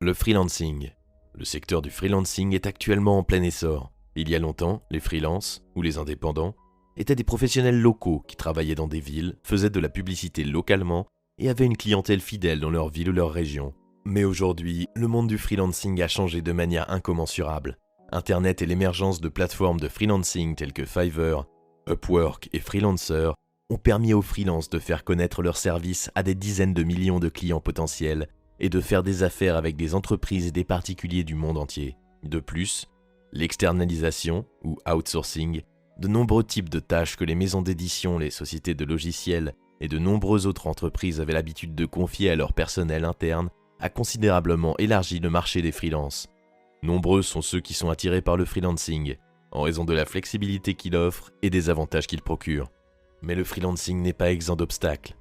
Le freelancing. Le secteur du freelancing est actuellement en plein essor. Il y a longtemps, les freelances, ou les indépendants, étaient des professionnels locaux qui travaillaient dans des villes, faisaient de la publicité localement et avaient une clientèle fidèle dans leur ville ou leur région. Mais aujourd'hui, le monde du freelancing a changé de manière incommensurable. Internet et l'émergence de plateformes de freelancing telles que Fiverr, Upwork et Freelancer ont permis aux freelances de faire connaître leurs services à des dizaines de millions de clients potentiels et de faire des affaires avec des entreprises et des particuliers du monde entier. De plus, l'externalisation, ou outsourcing, de nombreux types de tâches que les maisons d'édition, les sociétés de logiciels et de nombreuses autres entreprises avaient l'habitude de confier à leur personnel interne a considérablement élargi le marché des freelances. Nombreux sont ceux qui sont attirés par le freelancing, en raison de la flexibilité qu'il offre et des avantages qu'il procure. Mais le freelancing n'est pas exempt d'obstacles.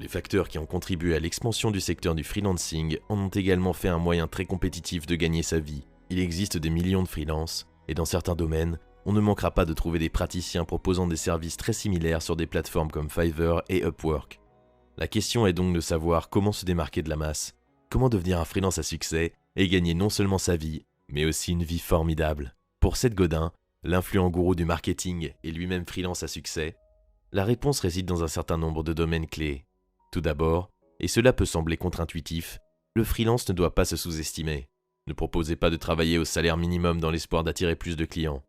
Les facteurs qui ont contribué à l'expansion du secteur du freelancing en ont également fait un moyen très compétitif de gagner sa vie. Il existe des millions de freelances, et dans certains domaines, on ne manquera pas de trouver des praticiens proposant des services très similaires sur des plateformes comme Fiverr et Upwork. La question est donc de savoir comment se démarquer de la masse, comment devenir un freelance à succès et gagner non seulement sa vie, mais aussi une vie formidable. Pour Seth Godin, l'influent gourou du marketing et lui-même freelance à succès, la réponse réside dans un certain nombre de domaines clés. Tout d'abord, et cela peut sembler contre-intuitif, le freelance ne doit pas se sous-estimer. Ne proposez pas de travailler au salaire minimum dans l'espoir d'attirer plus de clients.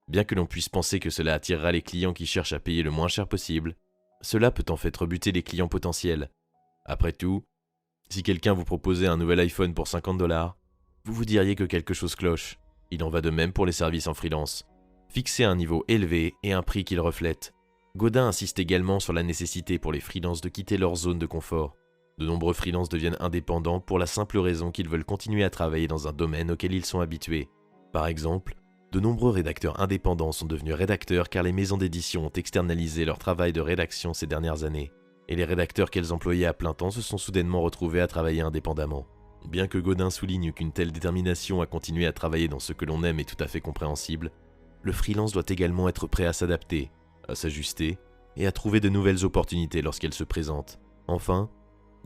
Bien que l'on puisse penser que cela attirera les clients qui cherchent à payer le moins cher possible, cela peut en fait rebuter les clients potentiels. Après tout, si quelqu'un vous proposait un nouvel iPhone pour 50 $, vous vous diriez que quelque chose cloche. Il en va de même pour les services en freelance. Fixez un niveau élevé et un prix qu'il reflète. Godin insiste également sur la nécessité pour les freelances de quitter leur zone de confort. De nombreux freelances deviennent indépendants pour la simple raison qu'ils veulent continuer à travailler dans un domaine auquel ils sont habitués. Par exemple, de nombreux rédacteurs indépendants sont devenus rédacteurs car les maisons d'édition ont externalisé leur travail de rédaction ces dernières années. Et les rédacteurs qu'elles employaient à plein temps se sont soudainement retrouvés à travailler indépendamment. Bien que Godin souligne qu'une telle détermination à continuer à travailler dans ce que l'on aime est tout à fait compréhensible, le freelance doit également être prêt à s'adapter, à s'ajuster et à trouver de nouvelles opportunités lorsqu'elles se présentent. Enfin,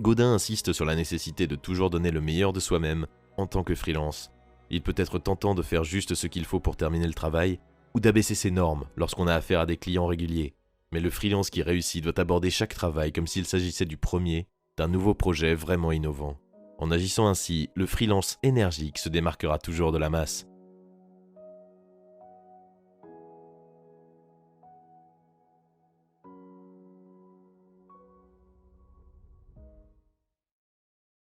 Godin insiste sur la nécessité de toujours donner le meilleur de soi-même en tant que freelance. Il peut être tentant de faire juste ce qu'il faut pour terminer le travail ou d'abaisser ses normes lorsqu'on a affaire à des clients réguliers. Mais le freelance qui réussit doit aborder chaque travail comme s'il s'agissait du premier, d'un nouveau projet vraiment innovant. En agissant ainsi, le freelance énergique se démarquera toujours de la masse.